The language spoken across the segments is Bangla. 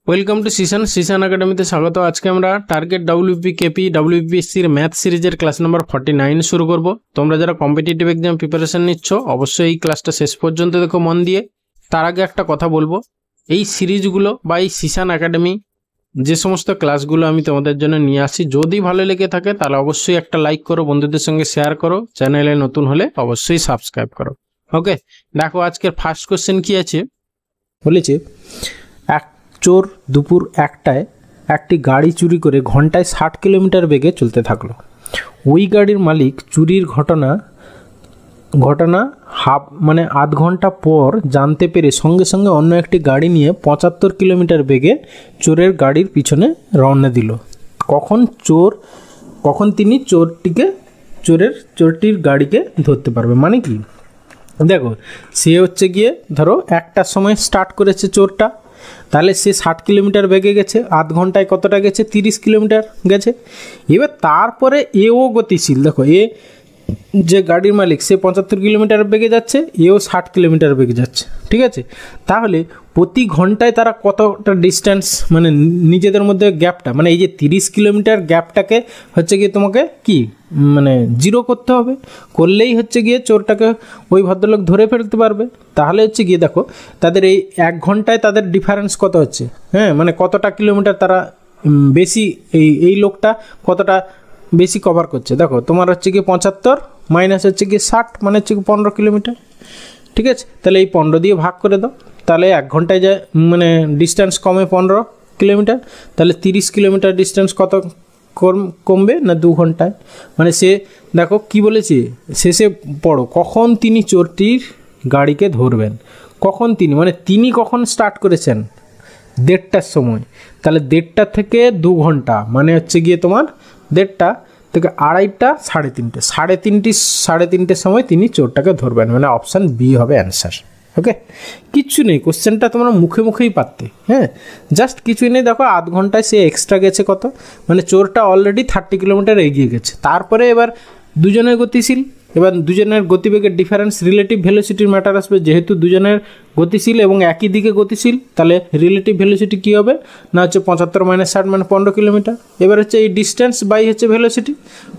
ওয়েলকাম টু সিশন একাডেমিতে স্বাগত। আজকে আমরা টার্গেট ডাব্লিউপি কেপি ডাব্লিউপিএসসির ম্যাথ সিরিজের ক্লাস নাম্বার 49 শুরু করব। তোমরা যারা কম্পিটিটিভ এক্সাম প্রিপারেশন নিচ্ছ অবশ্যই এই ক্লাসটা শেষ পর্যন্ত দেখো মন দিয়ে। তার আগে একটা কথা বলবো, এই সিরিজগুলো বা এই সিশন একাডেমি যে সমস্ত ক্লাসগুলো আমি তোমাদের জন্য নিয়ে আসি, যদি ভালো লেগে থাকে তাহলে অবশ্যই একটা লাইক করো, বন্ধুদের সঙ্গে শেয়ার করো, চ্যানেলে নতুন হলে অবশ্যই সাবস্ক্রাইব করো। ওকে, দেখো আজকের ফার্স্ট কোশ্চেন কি আছে বলেছে, এক চোর দুপুর 1টায় একটি গাড়ি চুরি করে ঘন্টায় 60 কিলোমিটার বেগে চলতে থাকলো। ওই গাড়ির মালিক চুরির ঘটনা আধ ঘন্টা পর জানতে পেরে সঙ্গে সঙ্গে অন্য একটি গাড়ি নিয়ে 75 কিলোমিটার বেগে চোরের গাড়ির পিছনে রওনা দিল। কখন তিনি চোরটির গাড়িকে ধরতে পারবে? মানে কি, দেখো সে হচ্ছে গিয়ে ধরো 1টার সময় স্টার্ট করেছে চোরটা, তাহলে সে 60 কিলোমিটার বেগে গেছে, আধ ঘন্টায় কতটা গেছে? 30 কিলোমিটার গেছে। এবার তারপরে এও গতিশীল, দেখো এ যে গাড়ির মালিক সে 75 কিলোমিটার বেগে যাচ্ছে, এও 60 কিলোমিটার বেগে যাচ্ছে, ঠিক আছে? তাহলে প্রতি ঘন্টায় তারা কতটা ডিস্টেন্স, মানে নিজেদের মধ্যে গ্যাপটা, মানে এই যে 30 কিলোমিটার গ্যাপটাকে হচ্ছে গিয়ে তোমাকে কি মানে জিরো করতে হবে, করলেই হচ্ছে গিয়ে চোরটাকে ওই ভদ্রলোক ধরে ফেলতে পারবে। তাহলে হচ্ছে গিয়ে দেখো তাদের এই 1 ঘন্টায় তাদের ডিফারেন্স কত হচ্ছে, হ্যাঁ মানে কতটা কিলোমিটার তারা বেশি, এই লোকটা কতটা বেশি কভার করছে। দেখো তোমার হচ্ছে গিয়ে 75 মাইনাস হচ্ছে গিয়ে 60, মানে হচ্ছে কি 15 কিলোমিটার, ঠিক আছে? তাহলে এই 15 দিয়ে ভাগ করে দাও, তাহলে 1 ঘন্টায় যায় মানে ডিস্টেন্স কমে 15 কিলোমিটার, তাহলে 30 কিলোমিটার ডিস্টেন্স কত কমবে না 2 ঘন্টায়। মানে সে দেখো কি বলেছে, শেষে পড়ো, কখন তিনি চোরটির গাড়িকে ধরবেন। কখন তিনি, মানে তিনি কখন স্টার্ট করেছেন? 1:30টার সময়, তাহলে 1:30টা থেকে 2 ঘন্টা, মানে হচ্ছে গিয়ে তোমার 1:30টা থেকে 2:30টা, 3:30, 3:30 সময় তিনি চোরটাকে ধরবেন, মানে অপশান বি হবে অ্যান্সার। ওকে, কিচ্ছু নেই, কোশ্চেনটা তোমরা মুখেই পারতে, হ্যাঁ জাস্ট কিছুই নেই। দেখো আধ ঘন্টায় সে এক্সট্রা গেছে কত, মানে চোরটা অলরেডি 30 কিলোমিটার এগিয়ে গেছে। তারপরে এবার দুজনের গতিশীল, এবার দুজনের গতিবেগের ডিফারেন্স, রিলেটিভ ভেলোসিটির ম্যাটার আসবে। যেহেতু দুজনের গতিশীল এবং একই দিকে গতিশীল, তাহলে রিলেটিভ ভেলোসিটি কী হবে না হচ্ছে 75 মাইনাস 60 মানে 15 কিলোমিটার। এবার হচ্ছে এই ডিস্টেন্স বাই হচ্ছে ভেলোসিটি,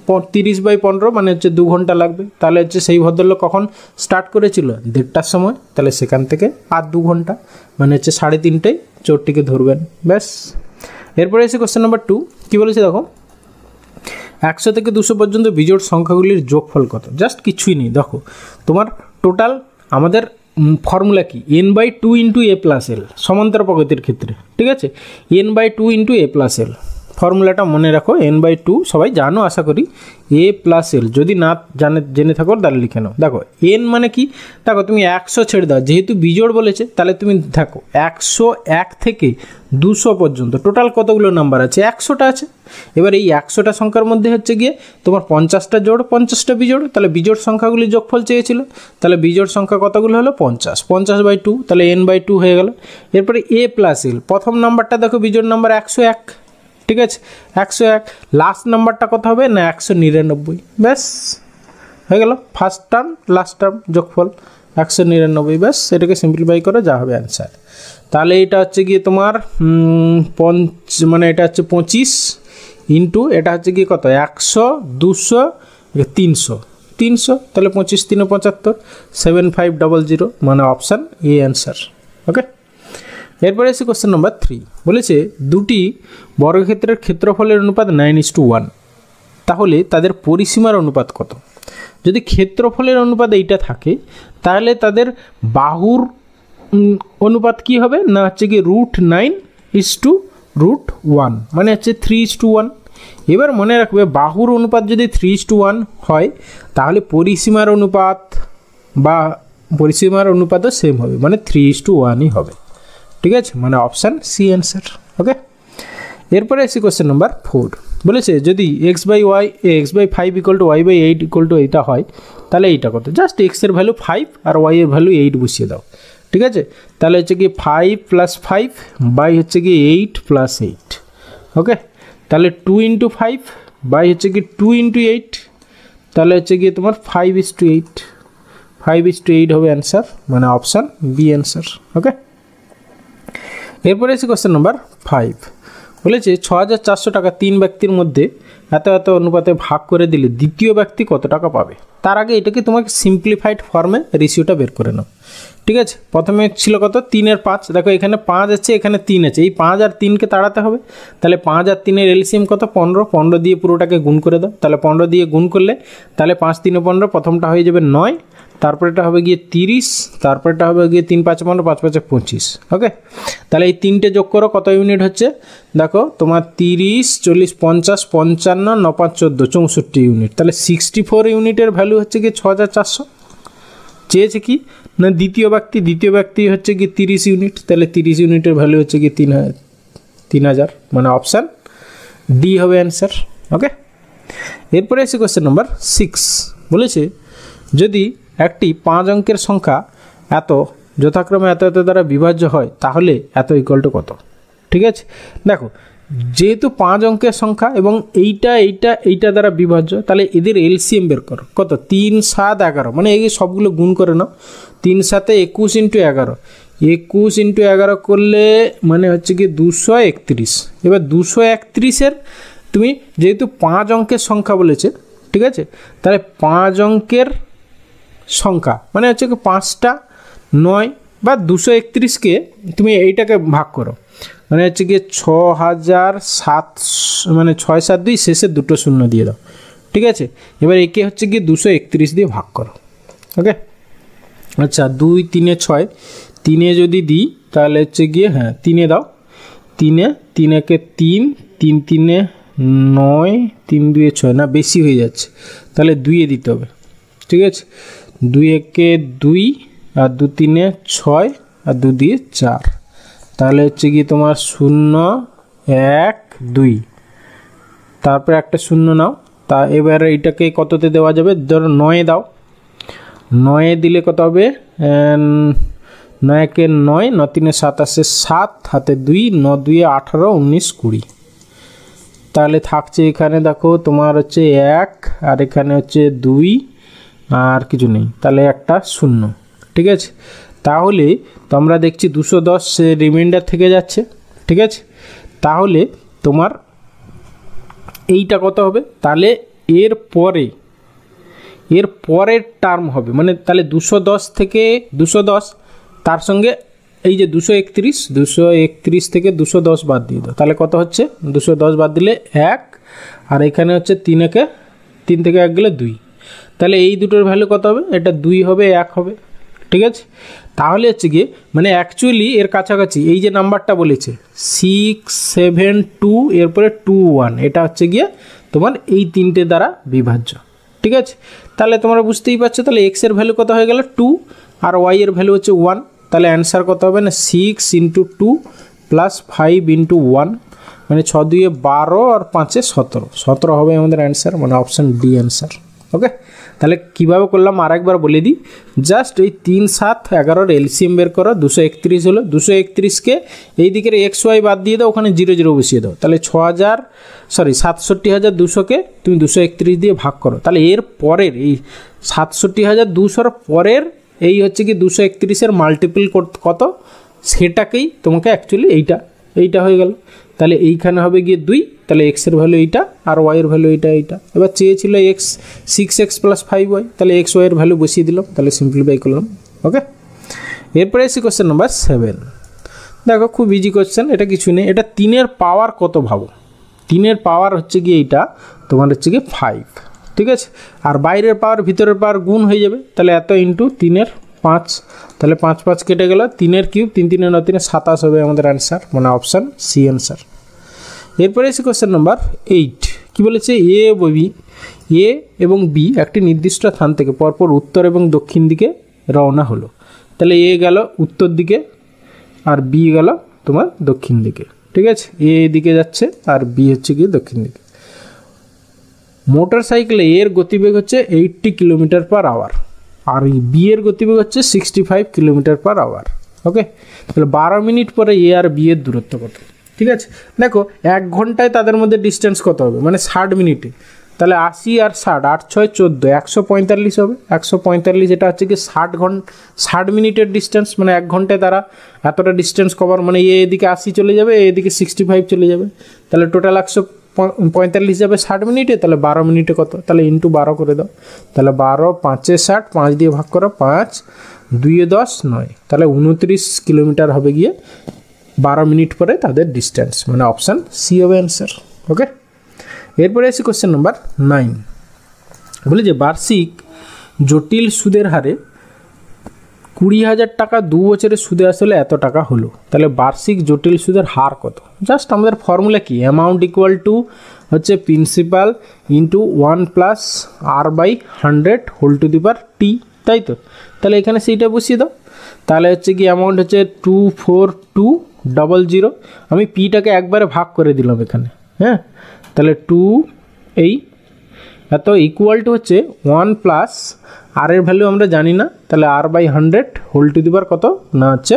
30/15 মানে হচ্ছে 2 ঘন্টা লাগবে। তাহলে হচ্ছে সেই ভদ্রলোক কখন স্টার্ট করেছিল? 1:30টার সময়, তাহলে সেখান থেকে আর 2 ঘন্টা, মানে হচ্ছে 3:30টায় চোরটিকে ধরবেন, ব্যাস। এরপরে এসে কোশ্চেন নাম্বার 2 কী বলেছে দেখো, 100 থেকে 200 পর্যন্ত বিজোড় সংখ্যাগুলির যোগফল কত? জাস্ট কিছুই নেই, দেখো তোমার টোটাল আমাদের ফর্মুলা কি, n/2 × a+l সমান্তর প্রগতির ক্ষেত্রে, ঠিক আছে? n/2 × a+l ফর্মুলাটা মনে রাখো, n/2 সবাই জানো আশা করি, a+l যদি না জেনে থাকো তাহলে লিখে নাও। দেখো n মানে কি, দেখো তুমি 100 ছেড়ে দাও, যেহেতু বিজোড় বলেছে তাহলে তুমি দেখো 101 থেকে 200 পর্যন্ত টোটাল কতগুলো নাম্বার আছে? 100টা আছে। এবার এই 100টা সংখ্যার মধ্যে হচ্ছে গিয়ে তোমার 50টা জোড়, 50টা বিজোড়, তাহলে বিজোড় সংখ্যাগুলি যোগফল চেয়েছিল, তাহলে বিজোড় সংখ্যা কতগুলো হলো? 50/2, তাহলে n/2 হয়ে গেল। এরপরে a+l প্রথম নাম্বারটা দেখো বিজোড় নাম্বার 101, ঠিক আছে? 101, লাস্ট নাম্বারটা কত হবে না 199, ব্যাস হয়ে গেল। ফার্স্ট টার্ম লাস্ট টার্ম যোগফল 199, ব্যাস। এটাকে সিম্পলিফাই করে যা হবে অ্যান্সার। তাহলে এটা হচ্ছে গিয়ে তোমার মানে এটা হচ্ছে 25 ইন্টু এটা হচ্ছে গিয়ে কত 100, 200, 300, তাহলে 25 3 75, 7500, মানে অপশান এ অ্যান্সার। ওকে, এরপরে এসে কোশ্চেন নাম্বার 3 বলেছে, দুটি বর্গক্ষেত্রের ক্ষেত্রফলের অনুপাত 9:1, তাহলে তাদের পরিসীমার অনুপাত কত? যদি ক্ষেত্রফলের অনুপাত এইটা থাকে, তাহলে তাদের বাহুর অনুপাত কি হবে না হচ্ছে কি √9:√1, মানে হচ্ছে 3:1। এবার মনে রাখবে বাহুর অনুপাত যদি 3:1 হয়, তাহলে পরিসীমার অনুপাতও সেম হবে, মানে 3:1ই হবে, ঠিক আছে? মানে অপশান সি অ্যান্সার। ওকে, এরপরে এসে কোশ্চেন নাম্বার 4 বলেছে, যদি x/5 = y/8 = এইটা হয়, তাহলে এইটা কত? জাস্ট x এর ভ্যালু 5 আর y এর ভ্যালু 8 বসিয়ে দাও, ঠিক আছে? তাহলে হচ্ছে কি 5 + 5 বাই হচ্ছে কি 8 + 8, ওকে? তাহলে 2 × 5 বাই হচ্ছে কি 2 × 8, তাহলে হচ্ছে গিয়ে তোমার 5:8, 5:8 হবে অ্যান্সার, মানে অপশান বি অ্যান্সার। ওকে, এরপরে এসে কোশ্চেন নাম্বার 5 বলেছে 6400 টাকা 3 ব্যক্তির মধ্যে এত এত অনুপাতে ভাগ করে দিলে দ্বিতীয় ব্যক্তি কত টাকা পাবে। তার আগে এটাকে তোমাকে সিম্পলিফাইড ফর্মে রেশিওটা বের করে নাও। ঠিক আছে, প্রথমে ছিল কত 3 এর 5, দেখো এখানে 5 আছে এখানে 3 আছে, এই 5 আর 3কে তাড়াতে হবে। তাহলে 5 আর 3 এর এলসিএম কত 15, 15 দিয়ে পুরোটাকে গুণ করে দাও। তাহলে 15 দিয়ে গুণ করলে তাহলে 5 3 15, প্রথমটা হয়ে যাবে 9, তারপরেটা হবে গিয়ে 30, তারপরেটা হবে গিয়ে 3 5 15, 5 5 25। ওকে, তাহলে এই তিনটে যোগ করো কত ইউনিট হচ্ছে, দেখো তোমার 30 40 50 55 9 5 14 64 ইউনিট। তাহলে 64 ইউনিটের ভ্যালু হচ্ছে কি 6400। চেয়েছে কি না দ্বিতীয় ব্যক্তি হচ্ছে কি 30 ইউনিট, তাহলে 30 ইউনিটের ভ্যালু হচ্ছে কি 3000, মানে অপশান ডি হবে অ্যান্সার। ওকে, এরপরে এসে কোশ্চেন নাম্বার 6 বলেছে যদি একটি 5 অঙ্কের সংখ্যা এত যথাক্রমে এত এত দ্বারা বিভাজ্য হয় তাহলে এত ইকুয়াল টু কত। ঠিক আছে, দেখো যেহেতু 5 অঙ্কের সংখ্যা এবং এইটা দ্বারা বিভাজ্য, তাহলে এদের এলসিএম বের করো কত 3 7 11, মানে এই সবগুলো গুণ করে নাও। 3 7 21 × 11, 21 × 11 করলে মানে হচ্ছে কি 231। এবার 231-এর তুমি যেহেতু 5 অঙ্কের সংখ্যা বলেছে, ঠিক আছে, তাহলে 5 অঙ্কের সংখ্যা মানে হচ্ছে কি 5টা 9 বা 231কে তুমি এইটাকে ভাগ করো, মানে হচ্ছে গিয়ে 6007, মানে 6 7 2 শেষে দুটো শূন্য দিয়ে দাও। ঠিক আছে, এবার একে হচ্ছে গিয়ে 231 দিয়ে ভাগ করো। ওকে, আচ্ছা 2 3 6, 3 যদি দিই তাহলে হচ্ছে গিয়ে হ্যাঁ 3 দাও, 3 একে 3 3 3 9 3 2 6, না বেশি হয়ে যাচ্ছে, তাহলে 2 দিতে হবে। ঠিক আছে, 2 একে 2 আর 2 3 6 আর 2 দিয়ে 4, তাহলে হচ্ছে কি তোমার 0 1 2, তারপরে একটা শূন্য নাও। তা এবারে এইটাকে কততে দেওয়া যাবে, ধরো 9 দাও, 9 দিলে কত হবে 9 একে 9, 9 3 27, 7 হাতে 2, 9 2 18 19 20, তাহলে থাকছে এখানে দেখো তোমার হচ্ছে 1 আর এখানে হচ্ছে 2 আর কিছু নেই, তাহলে একটা শূন্য। ঠিক আছে, তাহলে তো আমরা দেখছি 210 রিমাইন্ডার থেকে যাচ্ছে। ঠিক আছে, তাহলে তোমার এইটা কত হবে, তাহলে এর পরের টার্ম হবে, মানে তাহলে 210 থেকে 210 তার সঙ্গে এই যে 231 থেকে 210 বাদ দিয়ে দাও, তাহলে কত হচ্ছে 210 বাদ দিলে 1, আর এখানে হচ্ছে 3 থেকে 1 গেলে 2, তাহলে এই দুটোর ভ্যালু কত হবে, এটা 2 হবে 1 হবে। ঠিক আছে, তাহলে হচ্ছে গিয়ে মানে অ্যাকচুয়ালি এর কাছাকাছি এই যে নাম্বারটা বলেছে 6 7 2 এরপরে 2 1, এটা হচ্ছে গিয়ে তোমার এই তিনটে দ্বারা বিভাজ্য। ঠিক আছে, তাহলে তোমরা বুঝতেই পারছো, তাহলে এক্স এর ভ্যালু কত হয়ে গেল 2 আর ওয়াই এর ভ্যালু হচ্ছে 1, তাহলে অ্যান্সার কত হবে না 6 × 2 + 5 × 1, মানে 6 2 12 আর 5 17 হবে আমাদের অ্যান্সার, মানে অপশান ডি অ্যান্সার। ওকে, তাহলে কীভাবে করলাম আর একবার বলে দিই, জাস্ট এই 3 7 11 এলসিএম বের করো, 231 হলো, 231কে এই দিকের এক্স ওয়াই বাদ দিয়ে দাও, ওখানে 0 0 বসিয়ে দাও, তাহলে 670,200কে তুমি 231 দিয়ে ভাগ করো, তাহলে এর পরের এই 67,200-র পরের এই হচ্ছে কি 231-এর মাল্টিপল কত, সেটাকেই তোমাকে অ্যাকচুয়ালি এইটা হয়ে গেল, তাহলে এইখানে হবে গিয়ে 2, তাহলে এক্সের ভ্যালু এইটা আর ওয়াইয়ের ভ্যালু এইটা। এবার চেয়েছিল এক্স 6x + 5y, তাহলে এক্স ওয়াইয়ের ভ্যালু বসিয়ে দিলাম, তাহলে সিম্পলিফাই করলাম। ওকে, এরপরে এসে কোশ্চেন নাম্বার 7, দেখো খুব ইজি কোশ্চেন, এটা কিছু নেই, এটা 3-এর পাওয়ার কত ভাবো, 3-এর পাওয়ার হচ্ছে গিয়ে এইটা তোমার হচ্ছে গিয়ে 5। ঠিক আছে, আর বাইরের পাওয়ার ভিতরের পাওয়ার গুণ হয়ে যাবে, তাহলে এত ইন্টু 3-এর 5, তাহলে 5 5 কেটে গেল, 3-এর কিউব 3 3 9 3 27 হবে আমাদের অ্যান্সার, মানে অপশান সি অ্যান্সার। এরপরে এসে কোশ্চেন নাম্বার 8, কী বলেছে এ এবং বি একটি নির্দিষ্ট স্থান থেকে পরপর উত্তর এবং দক্ষিণ দিকে রওনা হলো, তাহলে এ গেল উত্তর দিকে আর বি গেল তোমার দক্ষিণ দিকে। ঠিক আছে, এ দিকে যাচ্ছে আর বি হচ্ছে গিয়ে দক্ষিণ দিকে। মোটর সাইকেলে এর গতিবেগ হচ্ছে 80 km/h আর বি এর গতিবেগ হচ্ছে 65 km/h। ওকে, তাহলে 12 মিনিট পরে এ আর বি এর দূরত্ব কত। ঠিক আছে, দেখো 1 ঘন্টায় তাদের মধ্যে ডিস্টেন্স কত হবে, মানে 60 মিনিটে, তাহলে 80 আর 60, 8 6 14, 145 হবে। 145 এটা হচ্ছে কি 60 মিনিটের ডিস্টেন্স, মানে 1 ঘন্টায় তারা এতটা ডিস্টেন্স কভার, মানে এদিকে 80 চলে যাবে, এদিকে 65 চলে যাবে, তাহলে টোটাল 145 যাবে 60 মিনিটে, তাহলে 12 মিনিটে কত, তাহলে ইন্টু 12 করে দাও, তাহলে 12 5 60, 5 দিয়ে ভাগ করো, 5 2 10 9, তাহলে 29 কিলোমিটার হবে গিয়ে 12 মিনিট পরে তাদের ডিস্টেন্স, মানে অপশান সি হবে অ্যান্সার। ওকে, এরপরে আসি কোশ্চেন নাম্বার 9, বলে যে বার্ষিক জটিল সুদের হারে 20,000 টাকা 2 বছরে সুদে আসলে এত টাকা হলো, তাহলে বার্ষিক জটিল সুদের হার কত? জাস্ট আমাদের ফর্মুলা কি, অ্যামাউন্ট ইকুয়াল টু হচ্ছে principal into 1 plus r/100 whole to the power T, তাই তো? তাহলে এখানে সেইটা বসিয়ে দাও, তাহলে হচ্ছে কি অ্যামাউন্ট হচ্ছে 24200, আমি পিটাকে একবারে ভাগ করে দিলাম এখানে, হ্যাঁ, তাহলে 2 এই এত ইকুয়াল টু হচ্ছে 1 প্লাস আর এর ভ্যালু আমরা জানি না, তাহলে r/100 হোল টু দি পাওয়ার কত না হচ্ছে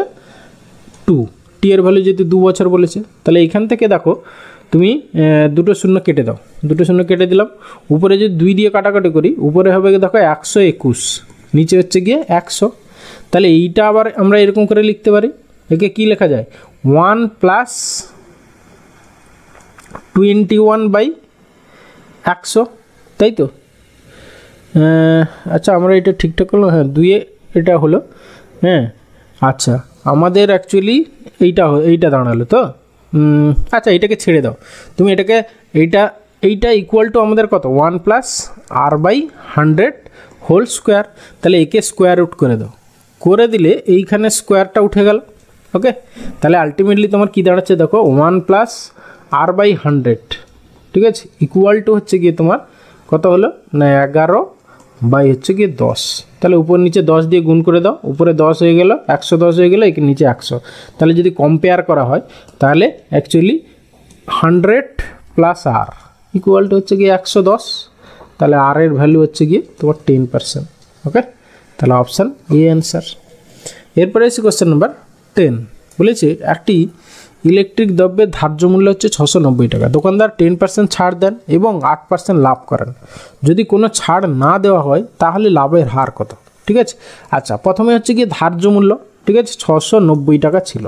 2, টি এর ভ্যালু যেহেতু 2 বছর বলেছে, তাহলে এখান থেকে দেখো তুমি দুটো শূন্য কেটে দাও, দুটো শূন্য কেটে দিলাম, উপরে যদি 2 দিয়ে কাটাকাটি করি, উপরে হবে দেখো 121, নিচে হচ্ছে গিয়ে 100, তাহলে এইটা আবার আমরা এরকম করে লিখতে পারি, একে কি লেখা যায় 1 প্লাস 21/100, তাই তো? আচ্ছা আমরা এটা ঠিকঠাক করলাম, হ্যাঁ 2 এটা হলো, হ্যাঁ আচ্ছা আমাদের অ্যাকচুয়ালি এইটা দাঁড়ালো তো, আচ্ছা এটাকে ছেড়ে দাও তুমি, এটাকে এইটা ইকুয়াল টু আমাদের কত 1 প্লাস r/100 হোল স্কোয়ার, তাহলে একে স্কোয়ার রুট করে দাও, করে দিলে এইখানে স্কোয়ারটা উঠে গেল। ওকে, তাহলে আলটিমেটলি তোমার কী দাঁড়াচ্ছে দেখো 1 প্লাস r/100, ঠিক আছে, ইকুয়াল টু হচ্ছে গিয়ে তোমার কত হলো না 11 বাই হচ্ছে গিয়ে 10, তাহলে উপর নিচে 10 দিয়ে গুণ করে দাও, উপরে 10 হয়ে গেল, 110 হয়ে গেল, এখানে নিচে 100, তাহলে যদি কম্পেয়ার করা হয় তাহলে অ্যাকচুয়ালি 100 প্লাস আর ইকুয়াল টু হচ্ছে গিয়ে 110, তাহলে আর এর ভ্যালু হচ্ছে গিয়ে তোমার 10%। ওকে, তাহলে অপশান এ অ্যান্সার। এরপরে এসে কোশ্চেন নাম্বার 10, বলেছে একটি ইলেকট্রিক দ্রব্যের ধার্য মূল্য হচ্ছে 690 টাকা, দোকানদার 10% ছাড় দেন এবং 8% লাভ করেন, যদি কোনো ছাড় না দেওয়া হয় তাহলে লাভের হার কত? ঠিক আছে, আচ্ছা প্রথমে হচ্ছে গিয়ে ধার্য মূল্য, ঠিক আছে 690 টাকা ছিল,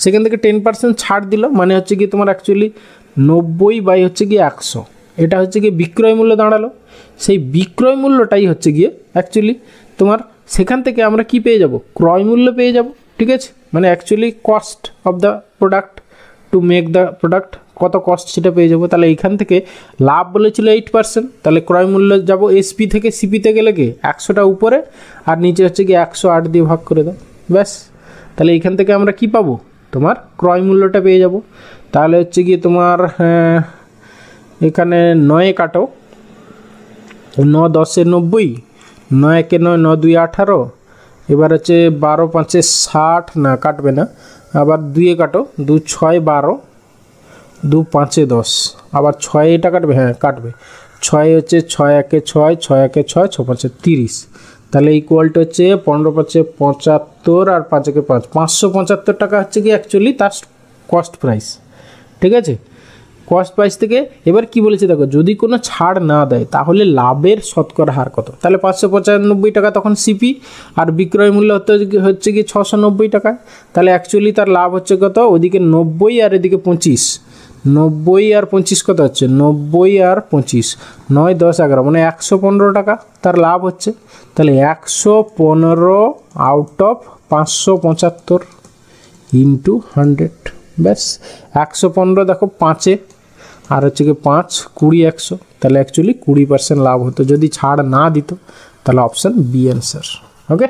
সেখান থেকে 10% ছাড় দিল, মানে হচ্ছে গিয়ে তোমার অ্যাকচুয়ালি 90 বাই হচ্ছে গিয়ে 100, এটা হচ্ছে গিয়ে বিক্রয় মূল্য দাঁড়ালো, সেই বিক্রয় মূল্যটাই হচ্ছে গিয়ে অ্যাকচুয়ালি তোমার সেখান থেকে আমরা কি পেয়ে যাব, ক্রয় মূল্য পেয়ে যাব, ঠিক আছে, মানে actually cost of the product to make the product, কত কস্ট সেটা পেয়ে যাবো, তাহলে এইখান থেকে লাভ বলেছিল 8%, তাহলে ক্রয় মূল্য যাব এসপি থেকে সিপিতে গেলে কি 100টা উপরে আর নিচে হচ্ছে কি 108 দিয়ে ভাগ করে দাও, ব্যাস, তাহলে এইখান থেকে আমরা কি পাবো, তোমার ক্রয় মূল্যটা পেয়ে যাব, তাহলে হচ্ছে গিয়ে তোমার এখানে 9 কাটো, 9 10 90, 9 1 9, 9 2 18, এবার হচ্ছে 12 5 60, না কাটবে না, আবার 2 কাটো, 2 6 12, 2 5 10, আবার 6 এটা কাটবে, হ্যাঁ কাটবে, 6 হচ্ছে 6 1 6, 6 1 6, 6 5 30, তাহলে ইকুয়ালটা হচ্ছে 15 5 75 আর 5 1 5, 575 টাকা হচ্ছে কি অ্যাকচুয়ালি তার কস্ট প্রাইস, ঠিক আছে, কস্ট প্রাইস থেকে এবার কি বলেছে দেখো, যদি কোনো ছাড় না দেয় তাহলে লাভের শতকরা হার কত, তাহলে 595 টাকা তখন সিপি আর বিক্রয় মূল্য হচ্ছে কি 690 টাকা, তাহলে অ্যাকচুয়ালি তার লাভ হচ্ছে কত, ওদিকে 90 আর এদিকে 25, 90 আর 25 কত হচ্ছে 90 আর 25, 9 10 11 মানে 115 টাকা তার লাভ হচ্ছে, তাহলে 115 আউট অফ 575 ইন্টু 100, ব্যাস 115 দেখো 5-এ আর হচ্ছে কি 5 20 100, তাহলে অ্যাকচুয়ালি 20% লাভ হতো যদি ছাড় না দিত, তাহলে অপশান বি অ্যান্সার। ওকে।